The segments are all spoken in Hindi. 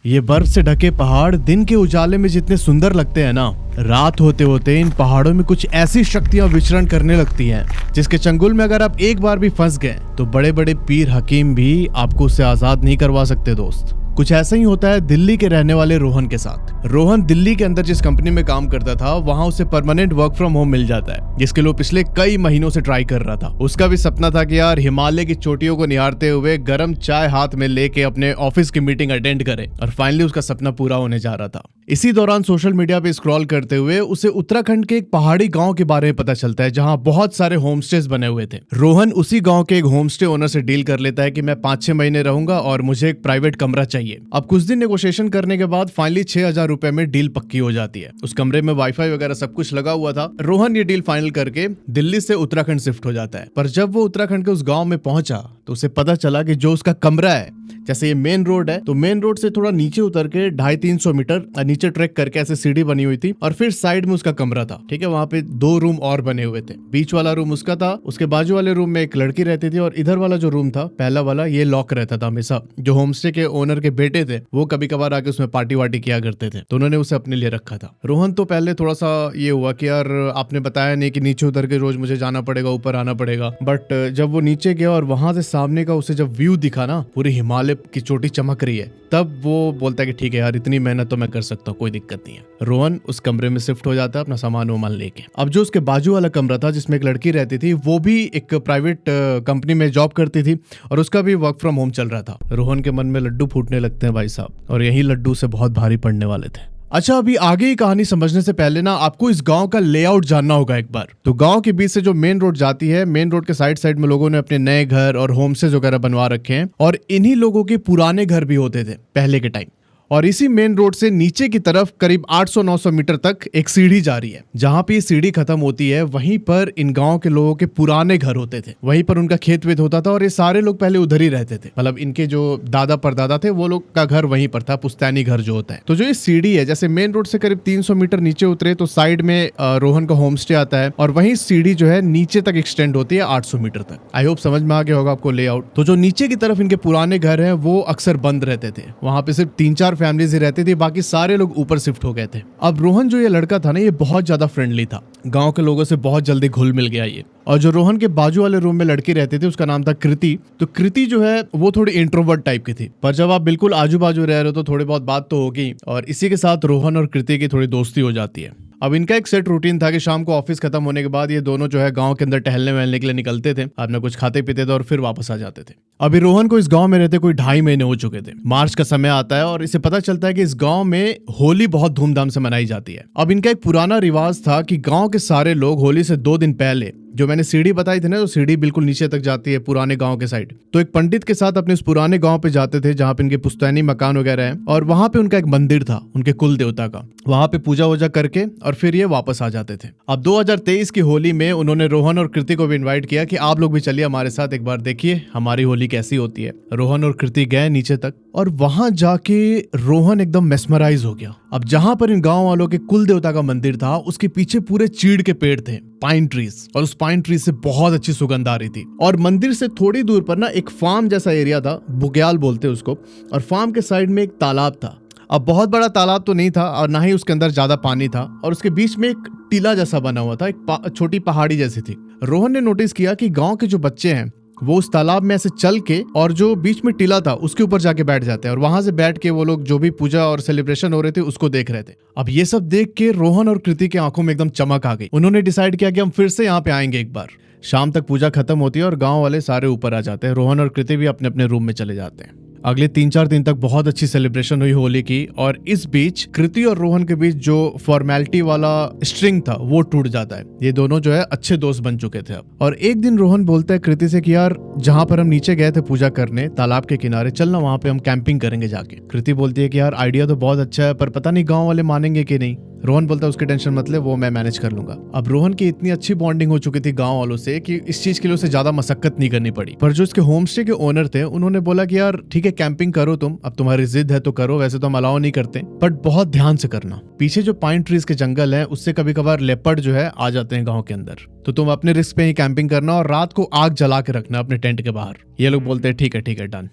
ये बर्फ से ढके पहाड़ दिन के उजाले में जितने सुंदर लगते हैं ना, रात होते होते इन पहाड़ों में कुछ ऐसी शक्तियां विचरण करने लगती हैं जिसके चंगुल में अगर आप एक बार भी फंस गए तो बड़े बड़े पीर हकीम भी आपको उससे आजाद नहीं करवा सकते दोस्त। कुछ ऐसा ही होता है दिल्ली के रहने वाले रोहन के साथ। रोहन दिल्ली के अंदर जिस कंपनी में काम करता था वहां उसे परमानेंट वर्क फ्रॉम होम मिल जाता है, जिसके लिए पिछले कई महीनों से ट्राई कर रहा था। उसका भी सपना था कि यार हिमालय की चोटियों को निहारते हुए गर्म चाय हाथ में लेके अपने ऑफिस की मीटिंग अटेंड करे, और फाइनली उसका सपना पूरा होने जा रहा था। इसी दौरान सोशल मीडिया पे स्क्रॉल करते हुए उसे उत्तराखंड के एक पहाड़ी गांव के बारे में पता चलता है जहां बहुत सारे होम स्टेज बने हुए थे। रोहन उसी गांव के एक होम स्टे ओनर से डील कर लेता है कि मैं 5-6 महीने रहूंगा और मुझे एक प्राइवेट कमरा चाहिए। अब कुछ दिन नेगोशिएशन करने के बाद फाइनली 6,000 रुपए में डील पक्की हो जाती है। उस कमरे में वाईफाई वगैरह सब कुछ लगा हुआ था। रोहन ये डील फाइनल करके दिल्ली से उत्तराखंड शिफ्ट हो जाता है। पर जब वो उत्तराखंड के उस गांव में पहुंचा तो उसे पता चला कि जो उसका कमरा है, जैसे ये मेन रोड है तो मेन रोड से थोड़ा नीचे उतर के 250-300 मीटर नीचे ट्रैक करके ऐसे सीढ़ी बनी हुई थी और फिर साइड में उसका कमरा था। ठीक है, वहां पे 2 रूम और बने हुए थे। बीच वाला रूम उसका था, उसके बाजू वाले रूम में एक लड़की रहती थी और इधर वाला जो रूम था पहला वाला, ये लॉक रहता था हमेशा। जो होमस्टे के ओनर के बेटे थे वो कभी कभार आके उसमें पार्टी वार्टी किया करते थे, तो उन्होंने उसे अपने लिए रखा था। रोहन तो पहले थोड़ा सा ये हुआ कि यार आपने बताया नहीं कि नीचे उतर के रोज मुझे जाना पड़ेगा, ऊपर आना पड़ेगा। बट जब वो नीचे गया और वहां से सामने का उसे जब व्यू दिखा ना, पूरी हिमालय की चोटी चमक रही है, तब वो बोलता है कि ठीक है यार, इतनी मेहनत तो मैं कर सकता हूँ, कोई दिक्कत नहीं है। रोहन उस कमरे में शिफ्ट हो जाता है अपना सामान वामान लेके। अब जो उसके बाजू वाला कमरा था जिसमें एक लड़की रहती थी, वो भी एक प्राइवेट कंपनी में जॉब करती थी और उसका भी वर्क फ्रॉम होम चल रहा था। रोहन के मन में लड्डू फूटने लगते हैं भाई साहब, और यही लड्डू से बहुत भारी पड़ने वाले थे। अच्छा, अभी आगे की कहानी समझने से पहले ना आपको इस गांव का लेआउट जानना होगा एक बार। तो गांव के बीच से जो मेन रोड जाती है, मेन रोड के साइड साइड में लोगों ने अपने नए घर और होमस्टेज वगैरह बनवा रखे हैं, और इन्हीं लोगों के पुराने घर भी होते थे पहले के टाइम। और इसी मेन रोड से नीचे की तरफ करीब 800-900 मीटर तक एक सीढ़ी जा रही है। जहां पे ये सीढ़ी खत्म होती है वहीं पर इन गांव के लोगों के पुराने घर होते थे, वहीं पर उनका खेत वेत होता था और ये सारे लोग पहले उधर ही रहते थे। मतलब इनके जो दादा परदादा थे वो लोग का घर वहीं पर था, पुश्तैनी घर जो होता है। तो जो ये सीढ़ी है, जैसे मेन रोड से करीब 300 मीटर नीचे उतरे तो साइड में रोहन का होम स्टे आता है, और वहीं सीढ़ी जो है नीचे तक एक्सटेंड होती है 800 मीटर तक। आई होप समझ में आ गया होगा आपको लेआउट। तो जो नीचे की तरफ इनके पुराने घर है वो अक्सर बंद रहते थे, वहां पे सिर्फ 3-4 फैमिलीज ही रहती थी, बाकी सारे लोग ऊपर शिफ्ट हो गए थे। अब रोहन जो ये लड़का था ना, ये बहुत ज्यादा फ्रेंडली था, गांव के लोगों से बहुत जल्दी घुल मिल गया ये। और जो रोहन के बाजू वाले रूम में लड़की रहती थी उसका नाम था कृति। तो कृति जो है वो थोड़ी इंट्रोवर्ट टाइप की थी, पर जब आप बिल्कुल आजू बाजू रह रहे हो तो थोड़ी बहुत बात तो होगी, और इसी के साथ रोहन और कृति की थोड़ी दोस्ती हो जाती है। अब इनका एक सेट रूटीन था कि शाम को ऑफिस खत्म होने के बाद ये दोनों जो है गांव के अंदर टहलने वहलने के लिए निकलते थे, अपना कुछ खाते पीते थे और फिर वापस आ जाते थे। अभी रोहन को इस गांव में रहते कोई 2.5 महीने हो चुके थे। मार्च का समय आता है और इसे पता चलता है कि इस गांव में होली बहुत धूमधाम से मनाई जाती है। अब इनका एक पुराना रिवाज था कि गांव के सारे लोग होली से 2 दिन पहले, जो मैंने सीढ़ी बताई थी ना, तो सीढ़ी बिल्कुल नीचे तक जाती है पुराने गांव के साइड, तो एक पंडित के साथ अपने इस पुराने गांव पे जाते थे जहां पे इनके पुश्तैनी मकान वगैरह है, और वहां पे उनका एक मंदिर था उनके कुल देवता का। वहां पे पूजा वूजा करके और फिर ये वापस आ जाते थे। अब 2023 की होली में उन्होंने रोहन और कृति को भी इन्वाइट किया कि आप लोग भी चलिए हमारे साथ, एक बार देखिए हमारी होली कैसी होती है। रोहन और कृति गए नीचे तक और वहां जाके रोहन एकदम मेस्मराइज हो गया। अब जहां पर इन गांव वालों के कुल देवता का मंदिर था उसके पीछे पूरे चीड़ के पेड़ थे, पाइन ट्रीज, और उस पाइन ट्रीज से बहुत अच्छी सुगंध आ रही थी। और मंदिर से थोड़ी दूर पर ना एक फार्म जैसा एरिया था, बुग्याल बोलते उसको, और फार्म के साइड में एक तालाब था। अब बहुत बड़ा तालाब तो नहीं था और ना ही उसके अंदर ज्यादा पानी था, और उसके बीच में एक टीला जैसा बना हुआ था, एक छोटी पहाड़ी जैसी थी। रोहन ने नोटिस किया कि गांव के जो बच्चे हैं वो उस तालाब में ऐसे चल के, और जो बीच में टीला था उसके ऊपर जाके बैठ जाते हैं, और वहां से बैठ के वो लोग जो भी पूजा और सेलिब्रेशन हो रहे थे उसको देख रहे थे। अब ये सब देख के रोहन और कृति के आंखों में एकदम चमक आ गई। उन्होंने डिसाइड किया कि हम फिर से यहाँ पे आएंगे एक बार। शाम तक पूजा खत्म होती है और गांव वाले सारे ऊपर आ जाते हैं। रोहन और कृति भी अपने अपने रूम में चले जाते हैं। अगले 3-4 दिन तक बहुत अच्छी सेलिब्रेशन हुई होली की, और इस बीच कृति और रोहन के बीच जो फॉर्मेलिटी वाला स्ट्रिंग था वो टूट जाता है। ये दोनों जो है अच्छे दोस्त बन चुके थे अब। और एक दिन रोहन बोलता है कृति से कि यार जहां पर हम नीचे गए थे पूजा करने तालाब के किनारे, चलना वहां पे हम कैंपिंग करेंगे जाके। कृति बोलती है कि यार आइडिया तो बहुत अच्छा है, पर पता नहीं गाँव वाले मानेंगे कि नहीं। रोहन बोलता है उसकी टेंशन मत ले, वो मैं मैनेज कर लूंगा। अब रोहन की इतनी अच्छी बॉन्डिंग हो चुकी थी गांव वालों से कि इस चीज के लिए उसे ज्यादा मशक्कत नहीं करनी पड़ी। पर जो इसके होम स्टे के ओनर थे उन्होंने बोला कि यार ठीक है कैंपिंग करो तुम, अब तुम्हारी जिद है तो करो, वैसे तो हम अलाउ नहीं करते, बट बहुत ध्यान से करना। पीछे जो पाइन ट्रीज के जंगल है उससे कभी कभार लेपर्ड जो है आ जाते हैं गाँव के अंदर, तो तुम अपने रिस्क पे ही कैंपिंग करना और रात को आग जला के रखना अपने टेंट के बाहर। ये लोग बोलते हैं ठीक है डन।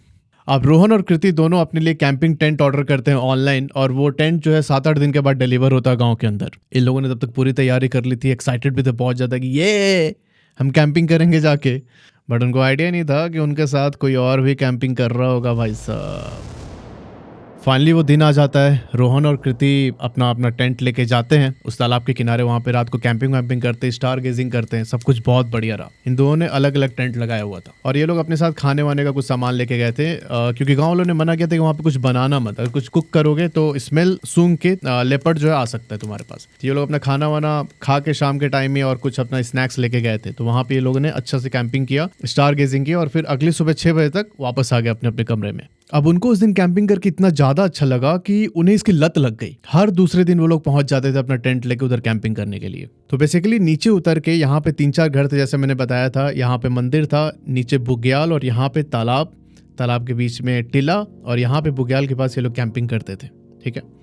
अब रोहन और कृति दोनों अपने लिए कैंपिंग टेंट ऑर्डर करते हैं ऑनलाइन, और वो टेंट जो है 7-8 दिन के बाद डिलीवर होता है गांव के अंदर। इन लोगों ने तब तक पूरी तैयारी कर ली थी, एक्साइटेड भी थे बहुत ज़्यादा कि ये हम कैंपिंग करेंगे जाके। बट उनको आइडिया नहीं था कि उनके साथ कोई और भी कैंपिंग कर रहा होगा भाई साहब। फाइनली वो दिन आ जाता है, रोहन और कृति अपना अपना टेंट लेके जाते हैं उस तालाब के किनारे। वहाँ पे रात को कैंपिंग वैम्पिंग करते हैं, स्टार गेजिंग करते हैं, सब कुछ बहुत बढ़िया रहा। इन दोनों ने अलग अलग टेंट लगाया हुआ था, और ये लोग अपने साथ खाने वाने का कुछ सामान लेके गए थे, क्योंकि गाँव वालों ने मना किया था कि वहाँ पे कुछ बनाना मत, अगर कुछ कुक करोगे तो स्मेल सूंघ के लेपर्ड जो है आ सकता है तुम्हारे पास। तो ये लोग अपना खाना वाना खा के शाम के टाइम में और कुछ अपना स्नैक्स लेके गए थे। तो वहाँ पे ये लोगों ने अच्छा से कैंपिंग किया, स्टार गेजिंग किया, और फिर अगली सुबह 6 बजे तक वापस आ गए अपने अपने कमरे में। अब उनको उस दिन कैंपिंग करके इतना ज्यादा अच्छा लगा कि उन्हें इसकी लत लग गई। हर दूसरे दिन वो लोग पहुंच जाते थे अपना टेंट लेके उधर कैंपिंग करने के लिए। तो बेसिकली नीचे उतर के यहाँ पे 3-4 घर थे, जैसे मैंने बताया था। यहाँ पे मंदिर था, नीचे बुग्याल, और यहाँ पे तालाब, तालाब के बीच में टीला, और यहाँ पे बुग्याल के पास ये लोग कैंपिंग करते थे। ठीक है,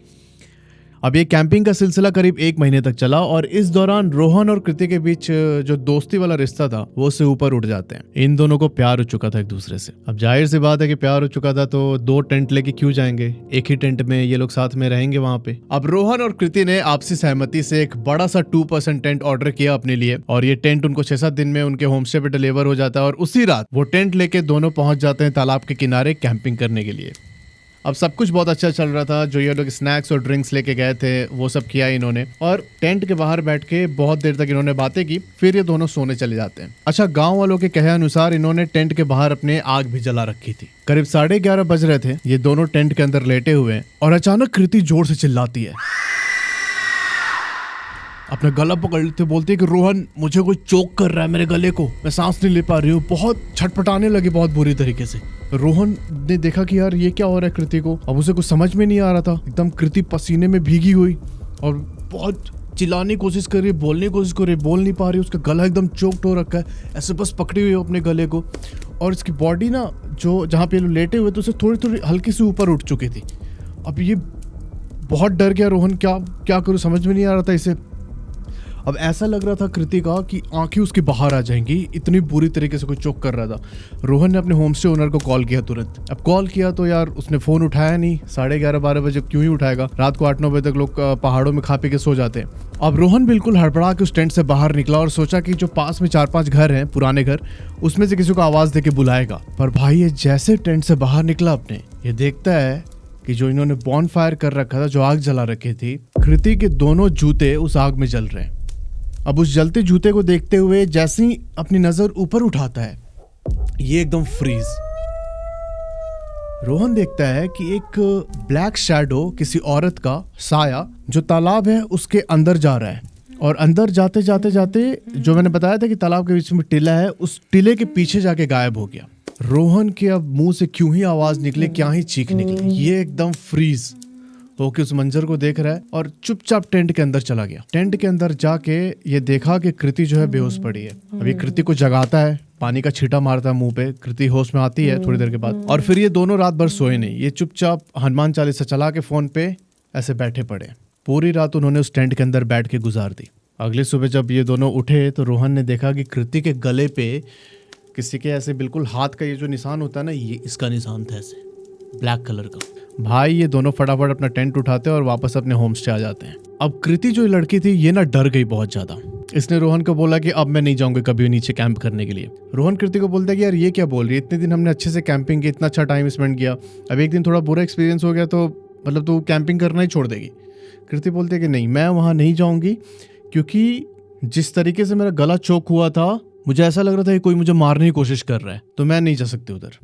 अब ये कैंपिंग का सिलसिला करीब 1 महीने तक चला, और इस दौरान रोहन और कृति के बीच जो दोस्ती वाला रिश्ता था वो उससे ऊपर उठ जाते हैं। इन दोनों को प्यार हो चुका था एक दूसरे से। अब जाहिर सी बात है कि प्यार हो चुका था तो 2 टेंट लेके क्यों जाएंगे, एक ही टेंट में ये लोग साथ में रहेंगे वहां पे। अब रोहन और कृति ने आपसी सहमति से एक बड़ा सा 2% टेंट ऑर्डर किया अपने लिए, और ये टेंट उनको 6-7 दिन में उनके होम स्टे पे डिलीवर हो जाता है, और उसी रात वो टेंट लेके दोनों पहुंच जाते हैं तालाब के किनारे कैंपिंग करने के लिए। अब सब कुछ बहुत अच्छा चल रहा था। जो ये लोग स्नैक्स और ड्रिंक्स लेके गए थे वो सब किया इन्होंने, और टेंट के बाहर बैठ के बहुत देर तक इन्होंने बातें की। फिर ये दोनों सोने चले जाते हैं। अच्छा, गांव वालों के कहे अनुसार इन्होंने टेंट के बाहर अपने आग भी जला रखी थी। करीब 11:30 बज रहे थे, ये दोनों टेंट के अंदर लेटे हुए हैं, और अचानक कृति जोर से चिल्लाती है, अपना गला पकड़ लेते, बोलती है कि रोहन मुझे कोई चोक कर रहा है मेरे गले को, मैं सांस नहीं ले पा रही हूँ। बहुत छटपटाने लगी बहुत बुरी तरीके से। रोहन ने देखा कि यार ये क्या हो रहा है कृति को। अब उसे कुछ समझ में नहीं आ रहा था। एकदम कृति पसीने में भीगी हुई और बहुत चिल्लाने की कोशिश कर रही है, बोलने की कोशिश कर रही है, बोल नहीं पा रही। उसका गला एकदम चोक्ड हो रखा है, ऐसे बस पकड़ी हुई है अपने गले को। और इसकी बॉडी ना, जो जहाँ पे लेटे हुए थे उसे थोड़ी थोड़ी हल्की सी ऊपर उठ चुकी थी। अब ये बहुत डर गया रोहन, क्या करूँ समझ में नहीं आ रहा था इसे। अब ऐसा लग रहा था कृति का कि आंखें उसकी बाहर आ जाएंगी, इतनी बुरी तरीके से कोई चोक कर रहा था। रोहन ने अपने होमस्टे ओनर को कॉल किया तुरंत। अब कॉल किया तो यार उसने फ़ोन उठाया नहीं। 11:30-12 बजे क्यों ही उठाएगा, रात को 8-9 बजे तक लोग पहाड़ों में खा पी के सो जाते हैं। अब रोहन बिल्कुल हड़बड़ा के उस टेंट से बाहर निकला और सोचा कि जो पास में 4-5 घर हैं पुराने घर, उसमें से किसी को आवाज़ दे के बुलाएगा। पर भाई ये जैसे टेंट से बाहर निकला अपने, ये देखता है कि जो इन्होंने बॉन फायर कर रखा था, जो आग जला रखी थी, कृति के दोनों जूते उस आग में जल रहे हैं। अब उस जलते जूते को देखते हुए जैसे ही अपनी नजर ऊपर उठाता है, ये एकदम फ्रीज। रोहन देखता है कि एक ब्लैक शैडो, किसी औरत का साया, जो तालाब है उसके अंदर जा रहा है। और अंदर जाते जाते जाते, जो मैंने बताया था कि तालाब के बीच में टीला है, उस टीले के पीछे जाके गायब हो गया। रोहन के अब मुंह से क्यों ही आवाज निकले, क्या ही चीख निकली। ये एकदम फ्रीज होके उस मंजर को देख रहा है और चुपचाप टेंट के अंदर चला गया। टेंट के अंदर जाके ये देखा कि कृति जो है बेहोश पड़ी है। अभी कृति को जगाता है, पानी का छींटा मारता है मुंह पे। कृति होश में आती है थोड़ी देर के बाद, और फिर ये दोनों रात भर सोए नहीं। ये चुपचाप हनुमान चालीसा चला के फोन पे ऐसे बैठे पड़े। पूरी रात उन्होंने उस टेंट के अंदर बैठ के गुजार दी। अगली सुबह जब ये दोनों उठे तो रोहन ने देखा कि कृति के गले पे किसी के ऐसे बिल्कुल हाथ का ये जो निशान होता है ना, ये इसका निशान था, ऐसे ब्लैक कलर का। भाई ये दोनों फटाफट अपना टेंट उठाते हैं और वापस अपने होम स्टे आ जाते हैं। अब कृति जो लड़की थी ये ना डर गई बहुत ज्यादा। इसने रोहन को बोला कि अब मैं नहीं जाऊंगी कभी नीचे कैंप करने के लिए। रोहन कृति को बोलता है कि यार ये क्या बोल रही है, इतने दिन हमने अच्छे से कैंपिंग की, इतना अच्छा टाइम स्पेंड किया, अब एक दिन थोड़ा बुरा एक्सपीरियंस हो गया तो मतलब तू कैंपिंग करना ही छोड़ देगी। कृति बोलती है कि नहीं, मैं वहाँ नहीं जाऊँगी, क्योंकि जिस तरीके से मेरा गला चोक हुआ था, मुझे ऐसा लग रहा था कि कोई मुझे मारने की कोशिश कर रहा है, तो मैं नहीं जा सकती उधर।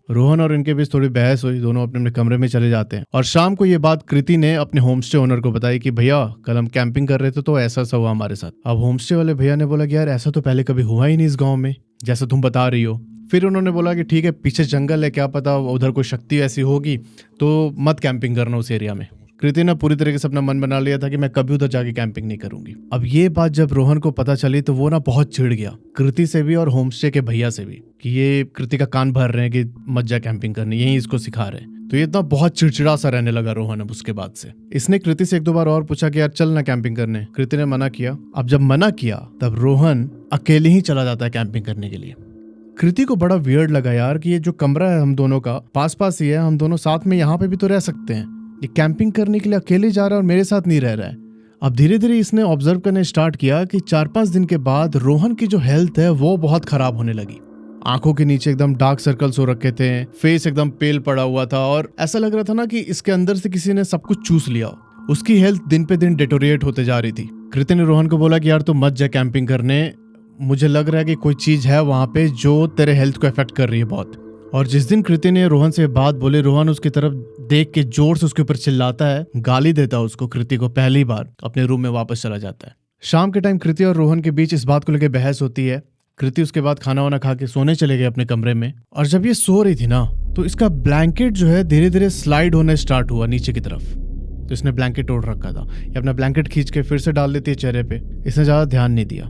रोहन और इनके बीच थोड़ी बहस हुई, दोनों अपने अपने कमरे में चले जाते हैं। और शाम को ये बात कृति ने अपने होमस्टे ओनर को बताई कि भैया कल हम कैंपिंग कर रहे थे तो ऐसा हुआ हमारे साथ। अब होमस्टे वाले भैया ने बोला कि यार ऐसा तो पहले कभी हुआ ही नहीं इस गाँव में, जैसा तुम बता रही हो। फिर उन्होंने बोला कि ठीक है, पीछे जंगल है, क्या पता उधर कोई शक्ति ऐसी होगी, तो मत कैंपिंग करना उस एरिया में। कृति ने पूरी तरीके से अपना मन बना लिया था कि मैं कभी उधर जाके कैंपिंग नहीं करूंगी। अब ये बात जब रोहन को पता चली तो वो ना बहुत चिढ़ गया, कृति से भी और होमस्टे के भैया से भी, कि ये कृति का कान भर रहे हैं कि मत जा कैंपिंग करने, यही इसको सिखा रहे हैं। तो ये इतना बहुत चिड़चिड़ा सा रहने लगा रोहन। अब उसके बाद से इसने कृति से 1-2 बार और पूछा कि यार चल ना कैंपिंग करने। कृति ने मना किया। अब जब मना किया तब रोहन अकेले ही चला जाता है कैंपिंग करने के लिए। कृति को बड़ा वियर्ड लगा यार कि ये जो कमरा है हम दोनों का पास पास ही है, हम दोनों साथ में यहाँ पे भी तो रह सकते हैं। ये कैंपिंग करने के लिए अकेले जा रहा है और मेरे साथ नहीं रह रहा है। अब धीरे धीरे इसने ऑब्जर्व करने स्टार्ट किया कि 4-5 दिन के बाद रोहन की जो हेल्थ है वो बहुत खराब होने लगी। आंखों के नीचे एकदम डार्क सर्कल्स हो रखे थे, फेस एकदम पेल पड़ा हुआ था और ऐसा लग रहा था ना कि इसके अंदर से किसी ने सब कुछ चूस लिया। उसकी हेल्थ दिन पे दिन डिटोरिएट होते जा रही थी। कृति ने रोहन को बोला कि यार तू मत जा कैंपिंग करने, मुझे लग रहा है कि कोई चीज है वहां पे जो तेरे हेल्थ को अफेक्ट कर रही है बहुत। और जिस दिन कृति ने रोहन से बात बोली, रोहन उसकी तरफ देख के जोर से उसके ऊपर चिल्लाता है, गाली देता है उसको, कृति को पहली बार अपने रूम में वापस चला जाता है। शाम के टाइम कृति और रोहन के बीच इस बात को लेकर बहस होती है। कृति उसके बाद खाना वाना खा के सोने चले गए अपने कमरे में। और जब ये सो रही थी ना तो इसका ब्लैंकेट जो है धीरे धीरे स्लाइड होने स्टार्ट हुआ नीचे की तरफ। तो इसने ब्लैंकेट ओढ़ रखा था, ये अपना ब्लैंकेट खींच के फिर से डाल देती है चेहरे पे। इसने ज्यादा ध्यान नहीं दिया।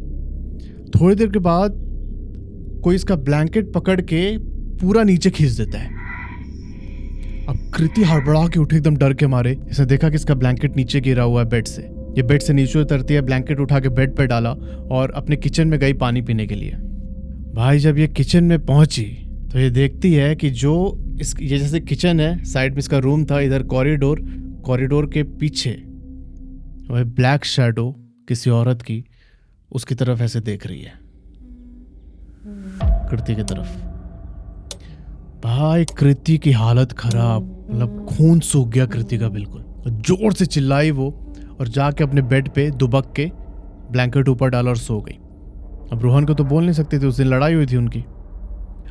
थोड़ी देर के बाद कोई इसका ब्लैंकेट पकड़ के पूरा नीचे खींच देता है। अब कृति हड़बड़ा के उठी एकदम डर के मारे। इसने देखा कि इसका ब्लैंकेट नीचे गिरा हुआ है बेड से। ये बेड से नीचे उतरती है, ब्लैंकेट उठा के बेड पे डाला और अपने किचन में गई पानी पीने के लिए। भाई जब ये किचन में पहुंची तो ये देखती है कि ये जैसे किचन है, साइड में इसका रूम था, इधर कॉरिडोर के पीछे वह ब्लैक शैडो किसी औरत की उसकी तरफ ऐसे देख रही है, कृति की तरफ। भाई कृति की हालत खराब, मतलब खून सूख गया कृति का बिल्कुल। जोर से चिल्लाई वो और जाके अपने बेड पे दुबक के ब्लैंकेट ऊपर डाला और सो गई। अब रोहन को तो बोल नहीं सकती थी, उस दिन लड़ाई हुई थी उनकी।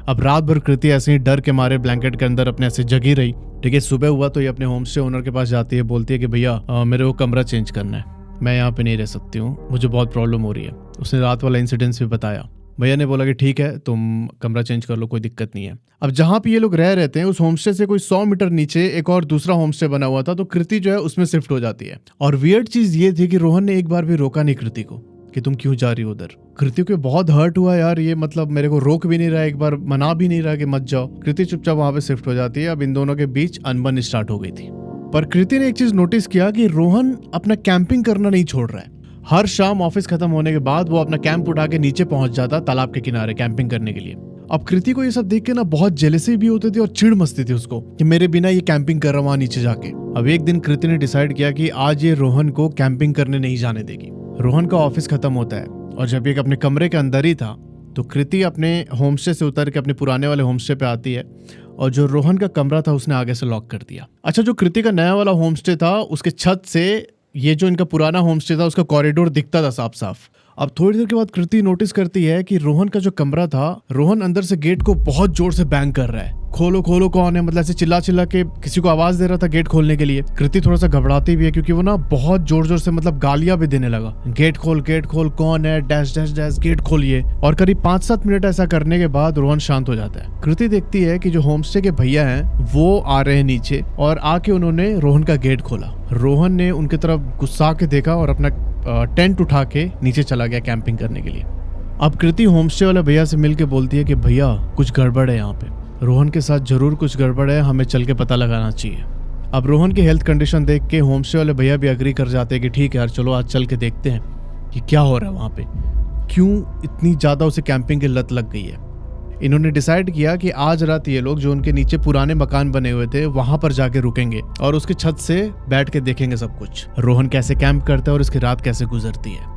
अब रात भर कृति ऐसे ही डर के मारे ब्लैंकेट के अंदर अपने ऐसे जगी रही। ठीक है, सुबह हुआ तो ये अपने होम स्टे ओनर के पास जाती है, बोलती है कि भैया मेरे को कमरा चेंज करना है, मैं यहाँ पे नहीं रह सकती हूँ, मुझे बहुत प्रॉब्लम हो रही है। उसने रात वाला इंसिडेंस भी बताया। भैया ने बोला कि ठीक है तुम कमरा चेंज कर लो, कोई दिक्कत नहीं है। अब जहाँ पे ये लोग रह रहते हैं उस होमस्टे से कोई 100 मीटर नीचे एक और दूसरा होमस्टे बना हुआ था, तो कृति जो है उसमें शिफ्ट हो जाती है। और वियर्ड चीज ये थी कि रोहन ने एक बार भी रोका नहीं कृति को कि तुम क्यों जा रही हो उधर। कृति को बहुत हर्ट हुआ यार, ये मतलब मेरे को रोक भी नहीं रहा, एक बार मना भी नहीं रहा कि मत जाओ। कृति चुपचाप वहां पे शिफ्ट हो जाती है। अब इन दोनों के बीच अनबन स्टार्ट हो गई थी। पर कृति ने एक चीज नोटिस किया कि रोहन अपना कैंपिंग करना नहीं छोड़ रहा है। हर शाम ऑफिस खत्म होने के बाद वो अपना कैंप उठा के नीचे पहुंच जाता तालाब के किनारे कैंपिंग करने के लिए। अब कृति को ये सब देख के ना बहुत जेलसी भी होती थी और चिढ़ मचती थी उसको कि मेरे बिना ये कैंपिंग कर रहा वहां नीचे जाके। अब एक दिन कृति ने डिसाइड किया कि आज ये रोहन को कैंपिंग करने नहीं जाने देगी। रोहन का ऑफिस खत्म होता है और जब ये अपने कमरे के अंदर ही था तो कृति अपने होमस्टे से उतर के अपने पुराने वाले होमस्टे पे आती है और जो रोहन का कमरा था उसने आगे से लॉक कर दिया। अच्छा, जो कृति का नया वाला होमस्टे था उसके छत से ये जो इनका पुराना होमस्टे था उसका कॉरिडोर दिखता था साफ साफ। अब थोड़ी देर के बाद कृति नोटिस करती है कि रोहन का जो कमरा था, रोहन अंदर से गेट को बहुत जोर से बैंग कर रहा है। खोलो खोलो कौन है, मतलब ऐसे चिल्ला चिल्ला के किसी को आवाज दे रहा था गेट खोलने के लिए। कृति थोड़ा सा घबराती भी है क्योंकि वो ना बहुत जोर जोर से मतलब गालियां भी देने लगा, गेट खोल कौन है, डैश डैश डैश गेट खोलिए। और करीब 5-7 मिनट ऐसा करने के बाद रोहन शांत हो जाता है। कृति देखती है कि जो होमस्टे के भैया हैं वो आ रहे हैं नीचे और आके उन्होंने रोहन का गेट खोला। रोहन ने उनकी तरफ गुस्सा के देखा और अपना टेंट उठा के नीचे चला गया कैंपिंग करने के लिए। अब कृति होमस्टे वाले भैया से मिलके बोलती है कि भैया कुछ गड़बड़ है यहाँ पे, रोहन के साथ जरूर कुछ गड़बड़ है, हमें चल के पता लगाना चाहिए। अब रोहन की हेल्थ कंडीशन देख के होमस्टे वाले भैया भी एग्री कर जाते हैं कि ठीक है यार चलो आज चल के देखते हैं कि क्या हो रहा है वहाँ पे, क्यों इतनी ज्यादा उसे कैंपिंग की लत लग गई है। इन्होंने डिसाइड किया कि आज रात ये लोग जो उनके नीचे पुराने मकान बने हुए थे वहां पर जाके रुकेंगे और उसकी छत से बैठ के देखेंगे सब कुछ, रोहन कैसे कैंप करता है और इसकी रात कैसे गुजरती है।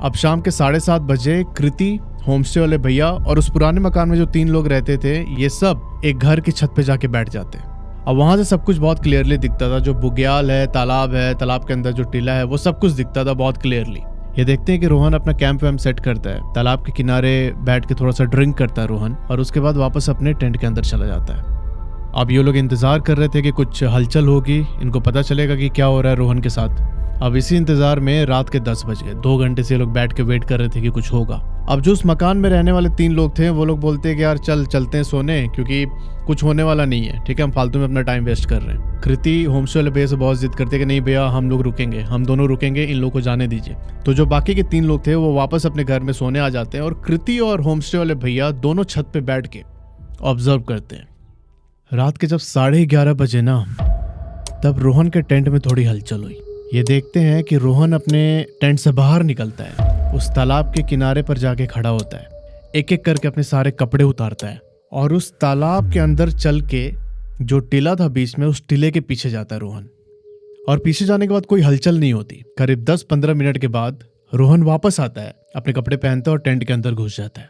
अब शाम के 7:30 बजे कृति, होमस्टे वाले भैया और उस पुराने मकान में जो 3 लोग रहते थे ये सब एक घर की छत पे जाके बैठ जाते। अब वहां से सब कुछ बहुत क्लियरली दिखता था, जो बुग्याल है, तालाब के अंदर जो टीला है वो सब कुछ दिखता था बहुत क्लियरली। ये देखते हैं कि रोहन अपना कैंप वैम्प सेट करता है, तालाब के किनारे बैठ के थोड़ा सा ड्रिंक करता है रोहन और उसके बाद वापस अपने टेंट के अंदर चला जाता है। अब ये लोग इंतजार कर रहे थे कि कुछ हलचल होगी, इनको पता चलेगा कि क्या हो रहा है रोहन के साथ। अब इसी इंतजार में रात के 10 बज गए। 2 घंटे से ये लोग बैठ के वेट कर रहे थे कि कुछ होगा। अब जो उस मकान में रहने वाले 3 लोग थे वो लोग बोलते हैं कि यार चलते हैं सोने, क्योंकि कुछ होने वाला नहीं है, ठीक है, हम फालतू में अपना टाइम वेस्ट कर रहे हैं। कृति होमस्टे वाले भैया से बहुत जिद करते कि नहीं भैया हम लोग रुकेंगे, हम दोनों रुकेंगे, इन लोगों को जाने दीजिए। तो जो बाकी के 3 लोग थे वो वापस अपने घर में सोने आ जाते हैं और कृति और होमस्टे वाले भैया दोनों छत पे बैठ के ऑब्जर्व करते हैं। रात के जब 11:30 बजे ना तब रोहन के टेंट में थोड़ी हलचल हुई। ये देखते हैं कि रोहन अपने टेंट से बाहर निकलता है, उस तालाब के किनारे पर जाके खड़ा होता है। एक एक करके अपने सारे कपड़े उतारता है और उस तालाब के अंदर चल के जो टीला था बीच में, उस टीले के पीछे जाता है रोहन। और पीछे जाने के बाद कोई हलचल नहीं होती। करीब 10-15 मिनट के बाद रोहन वापस आता है, अपने कपड़े पहनता है और टेंट के अंदर घुस जाता है।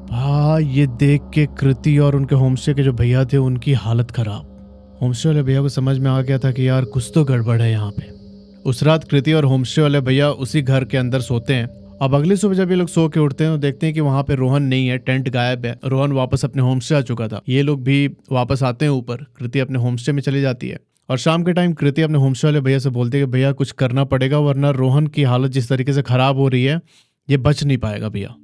भाई ये देख के कृति और उनके होमस्टे के जो भैया थे उनकी हालत खराब। होमस्टे वाले भैया को समझ में आ गया था कि यार कुछ तो गड़बड़ है यहाँ पे। उस रात कृति और होमस्टे वाले भैया उसी घर के अंदर सोते हैं। अब अगली सुबह जब ये लोग सो के उठते हैं तो देखते हैं कि वहां पे रोहन नहीं है, टेंट गायब है। रोहन वापस अपने होमस्टे आ चुका था। ये लोग भी वापस आते हैं ऊपर, कृति अपने होमस्टे में चली जाती है। और शाम के टाइम कृति अपने होमस्टे वाले भैया से बोलती है कि भैया कुछ करना पड़ेगा, वरना रोहन की हालत जिस तरीके से खराब हो रही है ये बच नहीं पाएगा भैया।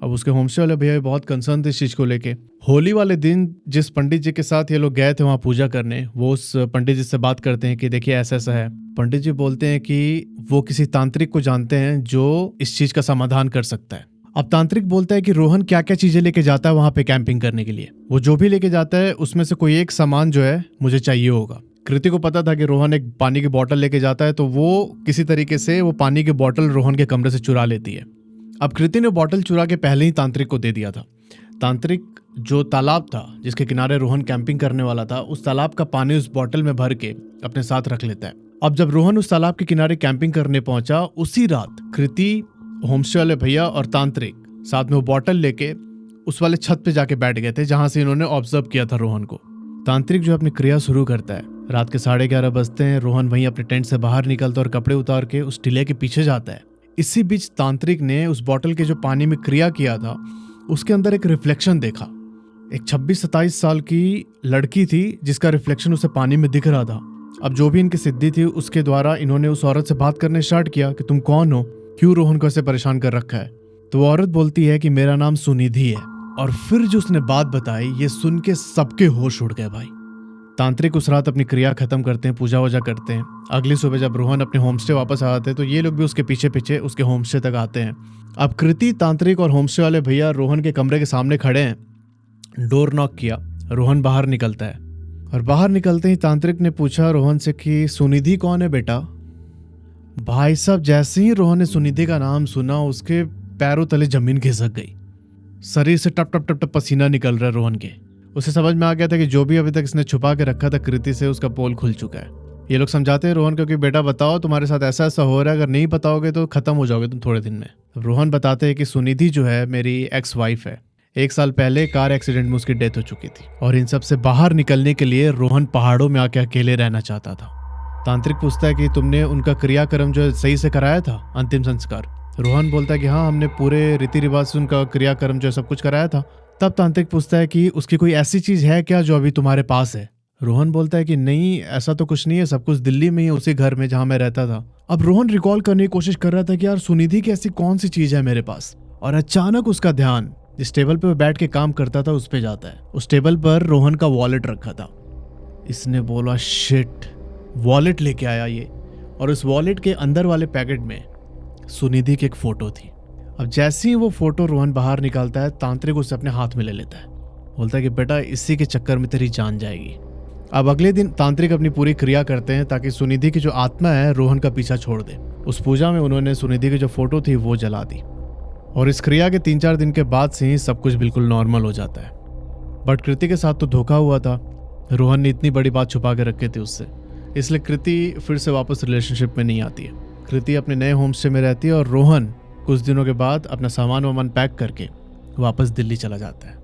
अब उसके होमस्टे वाले भैया बहुत कंसर्न थे इस चीज को लेके। होली वाले दिन जिस पंडित जी के साथ ये लोग गए थे वहां पूजा करने, वो उस पंडित जी से बात करते हैं कि देखिए ऐसा ऐसा है। पंडित जी बोलते हैं कि वो किसी तांत्रिक को जानते हैं जो इस चीज का समाधान कर सकता है। अब तांत्रिक बोलता है कि रोहन क्या क्या चीजें लेके जाता है वहां पे कैंपिंग करने के लिए। वो जो भी लेके जाता है उसमें से कोई एक सामान जो है मुझे चाहिए होगा। कृति को पता था कि रोहन एक पानी की बोतल लेके जाता है, तो वो किसी तरीके से वो पानी की बोतल रोहन के कमरे से चुरा लेती है। अब कृति ने बोतल चुरा के पहले ही तांत्रिक को दे दिया था। तांत्रिक जो तालाब था जिसके किनारे रोहन कैंपिंग करने वाला था, उस तालाब का पानी उस बोतल में भर के अपने साथ रख लेता है। अब जब रोहन उस तालाब के किनारे कैंपिंग करने पहुंचा, उसी रात कृति, होमस्टे वाले भैया और तांत्रिक साथ में वो बोतल लेके उस वाले छत पे जाके बैठ गए थे जहां से इन्होंने ऑब्जर्व किया था रोहन को। तांत्रिक जो अपनी क्रिया शुरू करता है, रात के 11:30 बजते हैं। रोहन वहीं अपने टेंट से बाहर निकलता है और कपड़े उतार के उस टीले के पीछे जाता है। इसी बीच तांत्रिक ने उस बोतल के जो पानी में क्रिया किया था उसके अंदर एक रिफ्लेक्शन देखा। एक 26-27 साल की लड़की थी जिसका रिफ्लेक्शन उसे पानी में दिख रहा था। अब जो भी इनकी सिद्धि थी उसके द्वारा इन्होंने उस औरत से बात करने स्टार्ट किया कि तुम कौन हो, क्यों रोहन को ऐसे परेशान कर रखा है। तो वो औरत बोलती है कि मेरा नाम सुनिधि है। और फिर जो उसने बात बताई, ये सुन के सबके होश उड़ गए भाई। तांत्रिक उस रात अपनी क्रिया खत्म करते हैं, पूजा वूजा करते हैं। अगली सुबह जब रोहन अपने होमस्टे वापस आते हैं तो ये लोग भी उसके पीछे पीछे उसके होमस्टे तक आते हैं। अब कृति, तांत्रिक और होमस्टे वाले भैया रोहन के कमरे के सामने खड़े हैं। डोर नॉक किया, रोहन बाहर निकलता है और बाहर निकलते ही तांत्रिक ने पूछा रोहन से कि सुनिधि कौन है बेटा। भाई साहब, जैसे ही रोहन ने सुनिधि का नाम सुना उसके पैरों तले जमीन खिसक गई। शरीर से टप टप टप टप पसीना निकल रहा है रोहन के। उसे समझ में आ गया था कि जो भी अभी तक इसने छुपा के रखा था कृति से, उसका पोल खुल चुका है। ये लोग समझाते हैं रोहन को कि बेटा बताओ तुम्हारे साथ ऐसा ऐसा हो रहा है, अगर नहीं बताओगे तो खत्म हो जाओगे तुम थोड़े दिन में। रोहन बताते हैं कि सुनिधि जो है मेरी एक्स वाइफ है। 1 साल पहले कार एक्सीडेंट में उसकी डेथ हो चुकी थी और इन सब से बाहर निकलने के लिए रोहन पहाड़ों में आके अकेले रहना चाहता था। तांत्रिक पूछता है कि तुमने उनका क्रियाक्रम जो है सही से कराया था, अंतिम संस्कार। रोहन बोलता है कि हाँ, हमने पूरे रीति रिवाज से उनका क्रियाक्रम जो है सब कुछ कराया था। तब तांत्रिक पूछता है कि उसकी कोई ऐसी चीज है क्या जो अभी तुम्हारे पास है। रोहन बोलता है कि नहीं, ऐसा तो कुछ नहीं है, सब कुछ दिल्ली में ही, उसी घर में जहां मैं रहता था। अब रोहन रिकॉल करने की कोशिश कर रहा था कि यार सुनिधि की ऐसी कौन सी चीज है मेरे पास। और अचानक उसका ध्यान जिस टेबल पे वो बैठ के काम करता था उस पे जाता है। उस टेबल पर रोहन का वॉलेट रखा था। इसने बोला शिट, वॉलेट लेके आया ये। और उस वॉलेट के अंदर वाले पैकेट में सुनिधि की एक फोटो थी। अब जैसे ही वो फोटो रोहन बाहर निकालता है, तांत्रिक उसे अपने हाथ में ले लेता है। बोलता है कि बेटा इसी के चक्कर में तेरी जान जाएगी। अब अगले दिन तांत्रिक अपनी पूरी क्रिया करते हैं ताकि सुनिधि की जो आत्मा है रोहन का पीछा छोड़ दे। उस पूजा में उन्होंने सुनिधि की जो फोटो थी वो जला दी। और इस क्रिया के 3-4 दिन के बाद से ही सब कुछ बिल्कुल नॉर्मल हो जाता है। बट कृति के साथ तो धोखा हुआ था। रोहन ने इतनी बड़ी बात छुपा के रखी थी उससे, इसलिए कृति फिर से वापस रिलेशनशिप में नहीं आती है। कृति अपने नए होमस्टे में रहती है और रोहन कुछ दिनों के बाद अपना सामान वामान पैक करके वापस दिल्ली चला जाता है।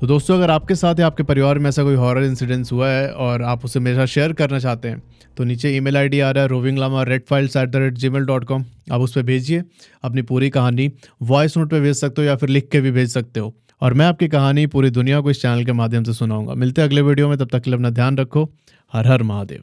तो दोस्तों, अगर आपके साथ या आपके परिवार में ऐसा कोई हॉरर इंसिडेंस हुआ है और आप उसे मेरे साथ शेयर करना चाहते हैं तो नीचे ईमेल आईडी आ रहा है rovingllama@redfiles@gmail.com। आप उस पर भेजिए अपनी पूरी कहानी। वॉइस नोट पे भेज सकते हो या फिर लिख के भी भेज सकते हो और मैं आपकी कहानी पूरी दुनिया को इस चैनल के माध्यम से सुनाऊंगा। मिलते हैं अगले वीडियो में, तब तक के लिए अपना ध्यान रखो। हर हर महादेव।